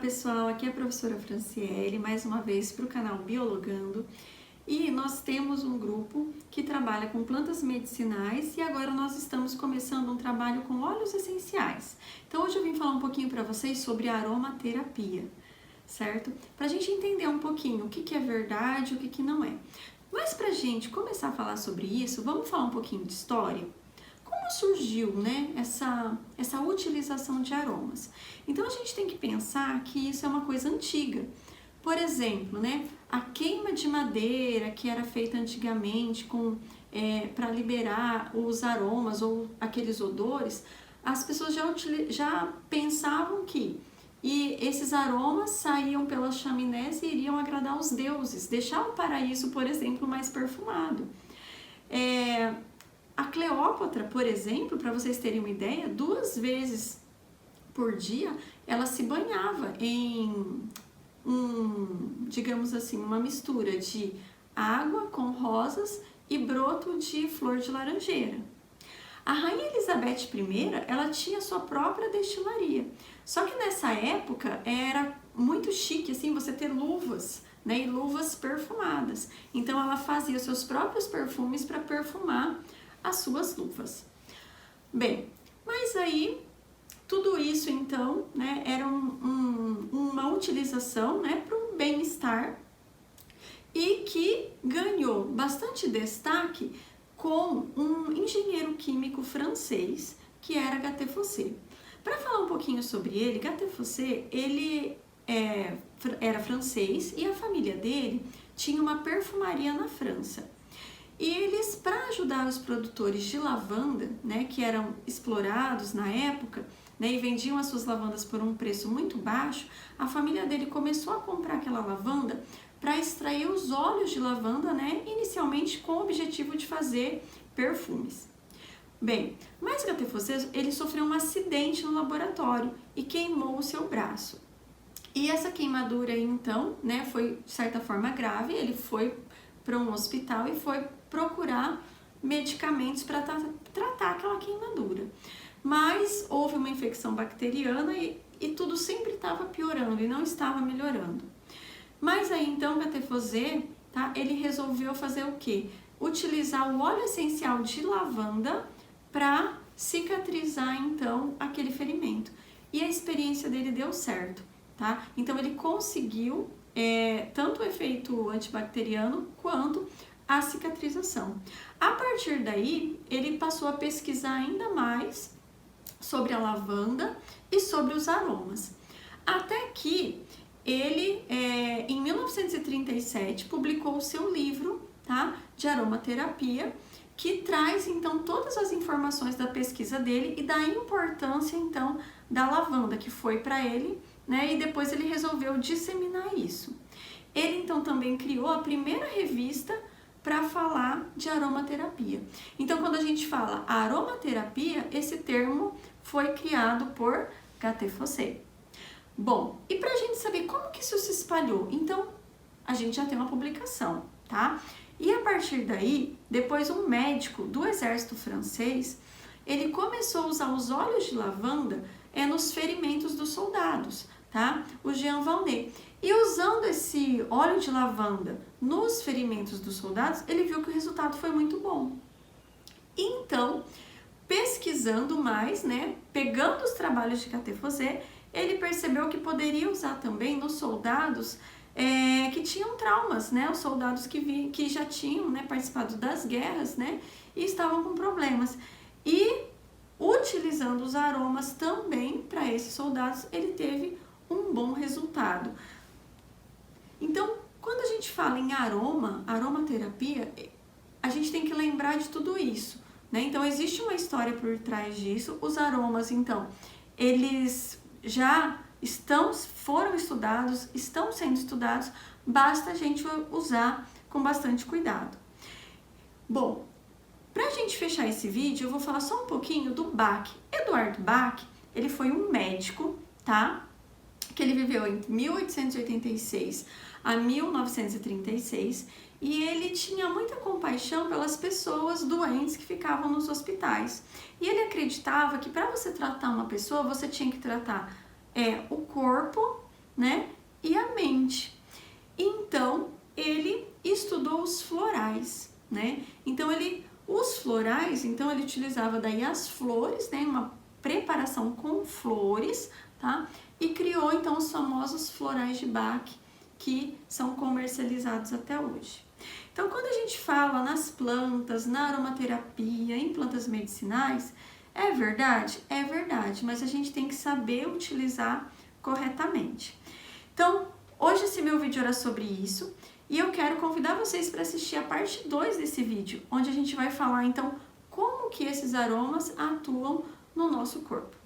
pessoal, aqui é a professora Franciele, mais uma vez para o canal Biologando, e nós temos um grupo que trabalha com plantas medicinais e agora nós estamos começando um trabalho com óleos essenciais. Então hoje eu vim falar um pouquinho para vocês sobre aromaterapia, certo? Para a gente entender um pouquinho o que é verdade e o que não é. Mas para a gente começar a falar sobre isso, vamos falar um pouquinho de história? Como surgiu, né, essa utilização de aromas? Então a gente tem que pensar que isso é uma coisa antiga. Por exemplo, né, a queima de madeira que era feita antigamente para liberar os aromas ou aqueles odores, as pessoas já pensavam que esses aromas saíam pelas chaminés e iriam agradar os deuses, deixar o paraíso, por exemplo, mais perfumado. A Cleópatra, por exemplo, para vocês terem uma ideia, 2 vezes por dia ela se banhava em digamos assim, uma mistura de água com rosas e broto de flor de laranjeira. A rainha Elizabeth I, ela tinha sua própria destilaria. Só que nessa época era muito chique assim você ter luvas, né, e luvas perfumadas. Então ela fazia seus próprios perfumes para perfumar as suas luvas. Bem, mas aí tudo isso então, né, era uma utilização, né, para um bem-estar e que ganhou bastante destaque com um engenheiro químico francês que era Gattefossé. Para falar um pouquinho sobre ele, Gattefossé, ele era francês e a família dele tinha uma perfumaria na França. E eles, para ajudar os produtores de lavanda, né, que eram explorados na época, né, e vendiam as suas lavandas por um preço muito baixo, a família dele começou a comprar aquela lavanda para extrair os óleos de lavanda, né, inicialmente com o objetivo de fazer perfumes. Bem, mas Gattefossé, ele sofreu um acidente no laboratório e queimou o seu braço. E essa queimadura aí, então, né, foi de certa forma grave, ele foi para um hospital e foi procurar medicamentos para tratar aquela queimadura. Mas houve uma infecção bacteriana e tudo sempre estava piorando e não estava melhorando. Mas aí então Gattefossé, tá, ele resolveu fazer o quê? Utilizar o óleo essencial de lavanda para cicatrizar então aquele ferimento. E a experiência dele deu certo, tá? Então ele conseguiu tanto o efeito antibacteriano quanto a cicatrização. A partir daí, ele passou a pesquisar ainda mais sobre a lavanda e sobre os aromas. Até que ele, em 1937, publicou o seu livro, tá, de aromaterapia, que traz então todas as informações da pesquisa dele e da importância então da lavanda, que foi para ele, né, e depois ele resolveu disseminar isso. Ele então também criou a primeira revista para falar de aromaterapia. Então, quando a gente fala aromaterapia, esse termo foi criado por Gattefossé. Bom, e para a gente saber como que isso se espalhou, então a gente já tem uma publicação, tá? E a partir daí, depois um médico do exército francês, ele começou a usar os óleos de lavanda nos ferimentos dos soldados, tá? O Jean Valnet. E usando esse óleo de lavanda nos ferimentos dos soldados, ele viu que o resultado foi muito bom. Então, pesquisando mais, né, pegando os trabalhos de Gattefossé, ele percebeu que poderia usar também nos soldados que tinham traumas, né, os soldados que já tinham, né, participado das guerras, né, e estavam com problemas. E utilizando os aromas também para esses soldados, ele teve um bom resultado. Então, quando a gente fala em aromaterapia, a gente tem que lembrar de tudo isso, né? Então, existe uma história por trás disso. Os aromas, então, eles já foram estudados, estão sendo estudados, basta a gente usar com bastante cuidado. Bom, para a gente fechar esse vídeo, eu vou falar só um pouquinho do Bach. Eduard Bach, ele foi um médico, tá? Que ele viveu em 1886 a 1936 e ele tinha muita compaixão pelas pessoas doentes que ficavam nos hospitais. E ele acreditava que para você tratar uma pessoa, você tinha que tratar o corpo, né, e a mente. Então, ele estudou os florais, né? Então, os florais, então ele utilizava daí as flores, né, uma preparação com flores, tá? E criou então os famosos florais de Bach, que são comercializados até hoje. Então, quando a gente fala nas plantas, na aromaterapia, em plantas medicinais, é verdade? É verdade, mas a gente tem que saber utilizar corretamente. Então, hoje esse meu vídeo era sobre isso e eu quero convidar vocês para assistir a parte 2 desse vídeo, onde a gente vai falar então como que esses aromas atuam no nosso corpo.